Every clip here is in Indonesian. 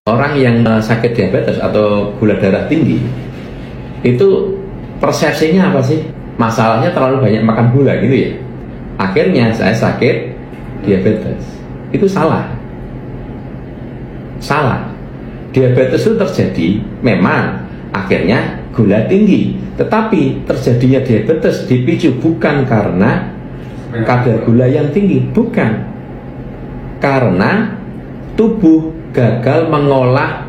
Orang yang sakit diabetes atau gula darah tinggi itu persepsinya apa sih? Masalahnya terlalu banyak makan gula gitu ya. Akhirnya saya sakit diabetes. Itu salah. Salah. Diabetes itu terjadi memang akhirnya gula tinggi. Tetapi terjadinya diabetes dipicu bukan karena kadar gula yang tinggi, bukan. Karena tubuh gagal mengolah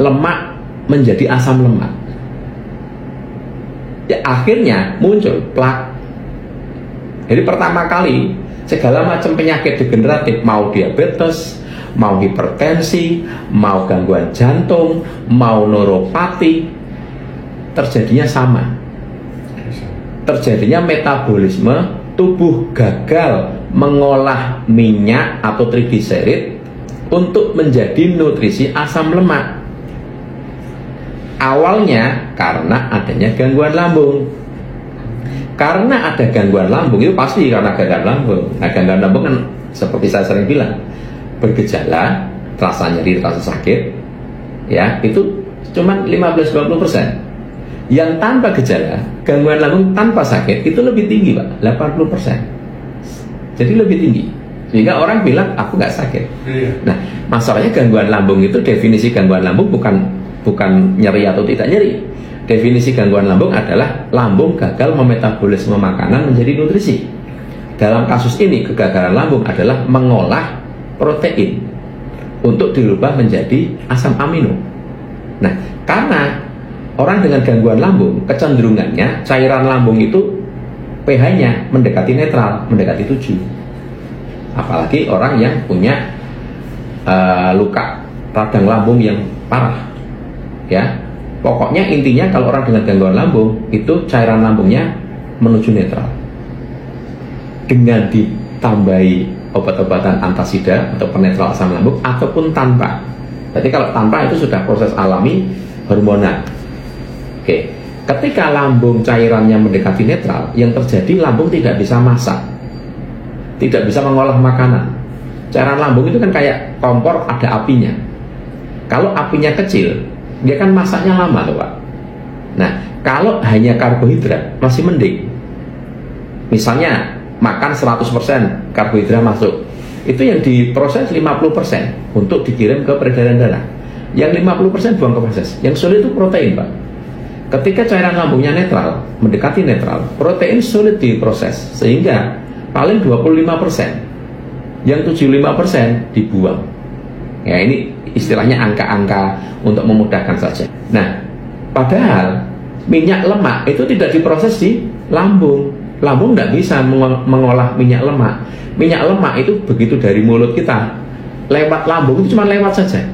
lemak menjadi asam lemak. Ya, akhirnya muncul plak. Jadi pertama kali segala macam penyakit degeneratif, mau diabetes, mau hipertensi, mau gangguan jantung, mau neuropati, terjadinya sama. Terjadinya metabolisme, tubuh gagal mengolah minyak atau trigliserid untuk menjadi nutrisi asam lemak. Awalnya karena adanya gangguan lambung. Karena ada gangguan lambung, itu pasti karena gangguan lambung. Nah, gangguan lambung kan seperti saya sering bilang, bergejala, rasa nyeri, rasa sakit, ya, itu cuma 15-20%. Yang tanpa gejala, gangguan lambung tanpa sakit, itu lebih tinggi, Pak, 80%. Jadi lebih tinggi. Sehingga orang bilang aku nggak sakit. Nah, masalahnya gangguan lambung itu, definisi gangguan lambung bukan nyeri atau tidak nyeri. Definisi gangguan lambung adalah lambung gagal memetabolisme makanan menjadi nutrisi. Dalam kasus ini kegagalan lambung adalah mengolah protein untuk dirubah menjadi asam amino. Nah, karena orang dengan gangguan lambung kecenderungannya cairan lambung itu pH-nya mendekati netral, mendekati 7. Apalagi orang yang punya luka radang lambung yang parah, ya. Pokoknya intinya kalau orang dengan gangguan lambung itu cairan lambungnya menuju netral. Dengan ditambahi obat-obatan antasida atau penetral asam lambung ataupun tanpa. Jadi kalau tanpa itu sudah proses alami hormonal. Oke. Ketika lambung cairannya mendekati netral, yang terjadi lambung tidak bisa masak, tidak bisa mengolah makanan. Cairan lambung itu kan kayak kompor, ada apinya. Kalau apinya kecil, dia kan masaknya lama loh, Pak. Nah, kalau hanya karbohidrat masih mending. Misalnya makan 100% karbohidrat masuk, itu yang diproses 50% untuk dikirim ke peredaran darah. Yang 50% buang ke proses. Yang sulit itu protein, Pak. Ketika cairan lambungnya netral, mendekati netral, protein sulit diproses, sehingga paling 25%. Yang 75% dibuang. Ya, ini istilahnya angka-angka untuk memudahkan saja. Nah, padahal minyak lemak itu tidak diproses di lambung. Lambung tidak bisa mengolah minyak lemak. Minyak lemak itu begitu dari mulut kita lewat lambung itu cuma lewat saja.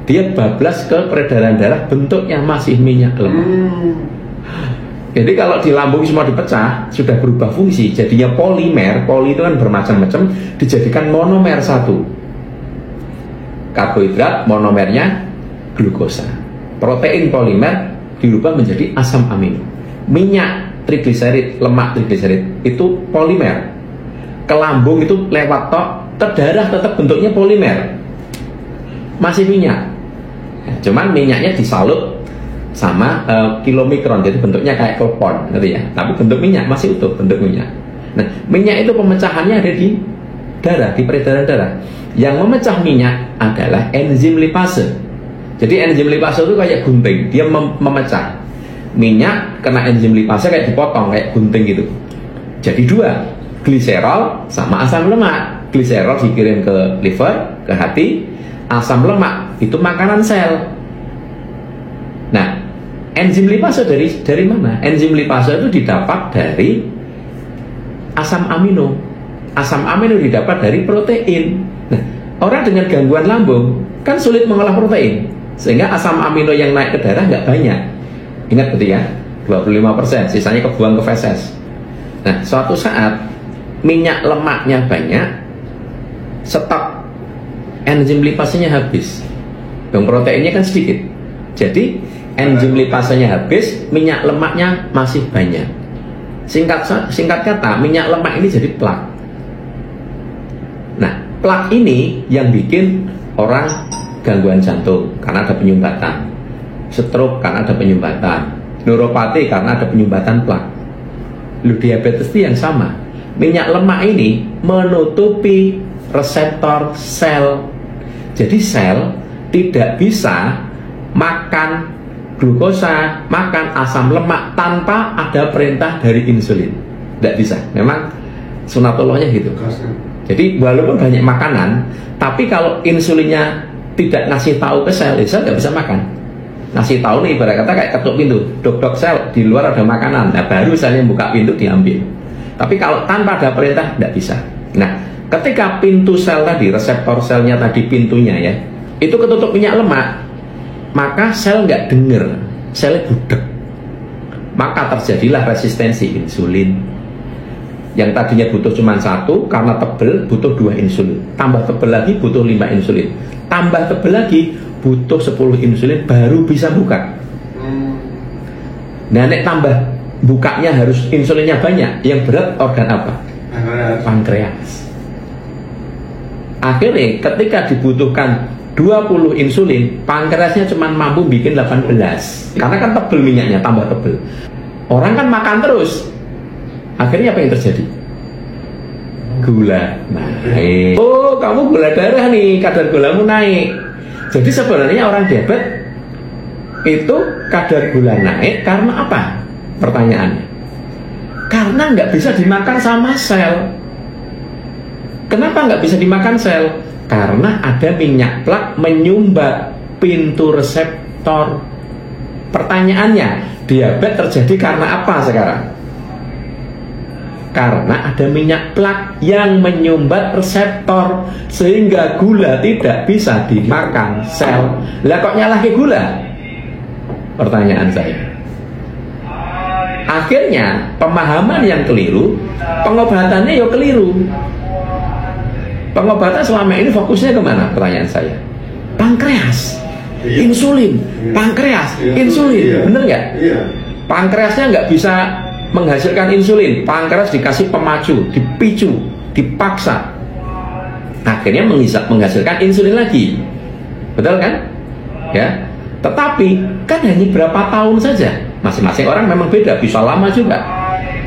Dia bablas ke peredaran darah, bentuknya masih minyak lemak. Jadi kalau di lambung semua dipecah, sudah berubah fungsi, jadinya polimer. Poli itu kan bermacam-macam, dijadikan monomer satu. Karbohidrat, monomernya glukosa. Protein polimer dirubah menjadi asam amino. Minyak trigliserid, lemak trigliserid itu polimer. Ke lambung itu lewat tok, ke darah tetap bentuknya polimer. Masih minyak. Cuman minyaknya disalut sama kilomikron, jadi bentuknya kayak klepon, gitu ya. Tapi bentuk minyak masih utuh, bentuk minyak. Nah, minyak itu pemecahannya ada di darah, di peredaran darah. Yang memecah minyak adalah enzim lipase. Jadi enzim lipase itu kayak gunting, dia memecah minyak, kena enzim lipase kayak dipotong, kayak gunting gitu. Jadi dua, gliserol sama asam lemak. Gliserol dikirim ke liver, ke hati. Asam lemak itu makanan sel. Nah, enzim lipase dari mana? Enzim lipase itu didapat dari asam amino. Asam amino didapat dari protein. Nah, orang dengan gangguan lambung kan sulit mengolah protein, sehingga asam amino yang naik ke darah nggak banyak. Ingat betul ya, 25%, sisanya kebuang ke feses. Nah, suatu saat minyak lemaknya banyak, stok enzim lipasenya habis. Dong proteinnya kan sedikit. Jadi enzim lipasenya habis, minyak lemaknya masih banyak. Singkat kata, minyak lemak ini jadi plak. Nah, plak ini yang bikin orang gangguan jantung karena ada penyumbatan, stroke karena ada penyumbatan, neuropati karena ada penyumbatan plak. Diabetes itu yang sama. Minyak lemak ini menutupi reseptor sel. Jadi sel tidak bisa makan glukosa, makan asam lemak tanpa ada perintah dari insulin. Tidak bisa. Memang sunatullahnya gitu. Jadi walaupun banyak makanan, tapi kalau insulinnya tidak ngasih tahu ke sel, sel nggak bisa makan. Ngasih tahu nih, ibarat kata kayak ketuk pintu, dok sel di luar ada makanan, nah baru selnya buka pintu diambil. Tapi kalau tanpa ada perintah tidak bisa. Nah, ketika pintu sel tadi, reseptor selnya tadi pintunya ya, itu ketutup minyak lemak, maka sel nggak denger, selnya budek. Maka terjadilah resistensi insulin. Yang tadinya butuh cuma 1, karena tebel butuh 2 insulin. Tambah tebel lagi butuh 5 insulin. Tambah tebel lagi butuh 10 insulin baru bisa buka. Nah, nek tambah bukanya harus insulinnya banyak. Yang berat organ apa? Pankreas. Akhirnya ketika dibutuhkan 20 insulin, pankreasnya cuma mampu bikin 18. Karena kan tebel minyaknya, tambah tebel. Orang kan makan terus. Akhirnya apa yang terjadi? Gula naik. Oh, kamu gula darah nih, kadar gulamu naik. Jadi sebenarnya orang diabetes itu kadar gula naik karena apa? Pertanyaannya. Karena nggak bisa dimakan sama sel. Kenapa nggak bisa dimakan sel? Karena ada minyak plak menyumbat pintu reseptor. Pertanyaannya, diabetes terjadi karena apa sekarang? Karena ada minyak plak yang menyumbat reseptor sehingga gula tidak bisa dimakan sel. Lah kok nyalahin gula? Pertanyaan saya. Akhirnya pemahaman yang keliru, pengobatannya ya keliru. Pengobatan selama ini fokusnya kemana? Pertanyaan saya. Pankreas, insulin, pankreas, insulin, bener nggak? Pankreasnya nggak bisa menghasilkan insulin, pankreas dikasih pemacu, dipicu, dipaksa, akhirnya menghasilkan insulin lagi, betul kan? Ya, tetapi kan hanya berapa tahun saja, masing-masing orang memang beda, bisa lama juga,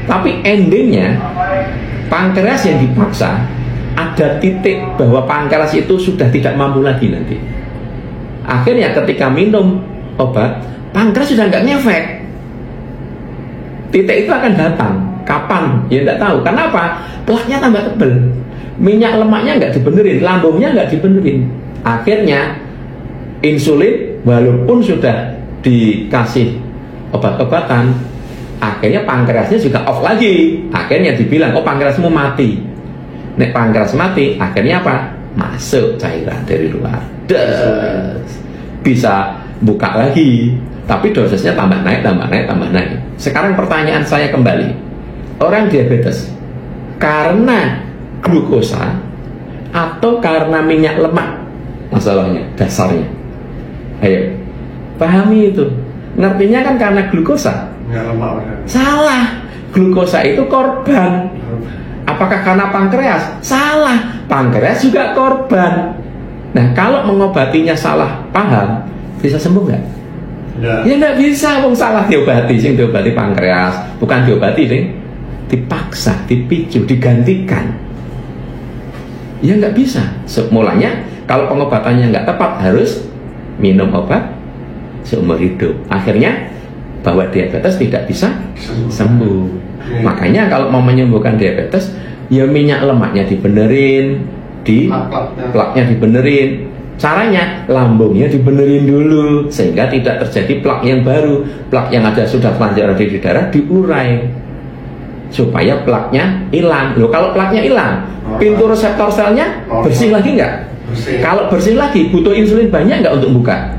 tapi endingnya pankreas yang dipaksa ada titik bahwa pankreas itu sudah tidak mampu lagi nanti. Akhirnya ketika minum obat, pankreas sudah nggak ngefek. Titik itu akan datang. Kapan? Ya tidak tahu. Kenapa? Plaknya tambah tebel. Minyak lemaknya nggak dibenerin, lambungnya nggak dibenerin. Akhirnya insulin walaupun sudah dikasih obat-obatan, akhirnya pankreasnya juga off lagi. Akhirnya dibilang, oh pankreasmu mati. Nek pankreas mati, akhirnya apa? Masuk cairan dari luar. Bisa buka lagi. Tapi dosisnya tambah naik, tambah naik, tambah naik. Sekarang pertanyaan saya kembali. Orang diabetes karena glukosa atau karena minyak lemak? Masalahnya, dasarnya. Ayo, pahami itu. Ngertinya kan karena glukosa. Salah. Glukosa itu korban. Apakah karena pankreas? Salah. Pankreas juga korban. Nah, kalau mengobatinya salah paham, bisa sembuh nggak? Ya nggak bisa, wong salah diobati, sing diobati pankreas, bukan diobati, sing dipaksa, dipicu, digantikan. Ya nggak bisa. Mulanya kalau pengobatannya nggak tepat harus minum obat seumur hidup. Akhirnya bahwa diabetes tidak bisa sembuh. Makanya kalau mau menyembuhkan diabetes, ya minyak lemaknya dibenerin, plaknya dibenerin. Caranya lambungnya dibenerin dulu sehingga tidak terjadi plak yang baru. Plak yang ada sudah telanjang di darah diurai supaya plaknya hilang. Loh, kalau plaknya hilang, pintu reseptor selnya bersih lagi nggak? Kalau bersih lagi, butuh insulin banyak nggak untuk buka?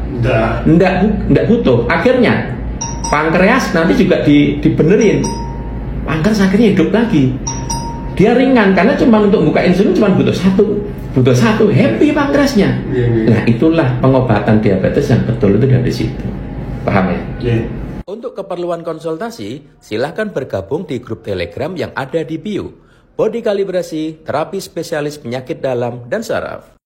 Nggak butuh. Akhirnya pankreas nanti juga dibenerin. Pankreas akhirnya hidup lagi. Dia ringan karena cuma untuk buka insulin cuma butuh satu, happy pankreasnya. Nah, itulah pengobatan diabetes yang betul itu dari situ. Paham ya? Untuk keperluan konsultasi, silahkan bergabung di grup Telegram yang ada di bio. Body Kalibrasi, terapi spesialis penyakit dalam dan saraf.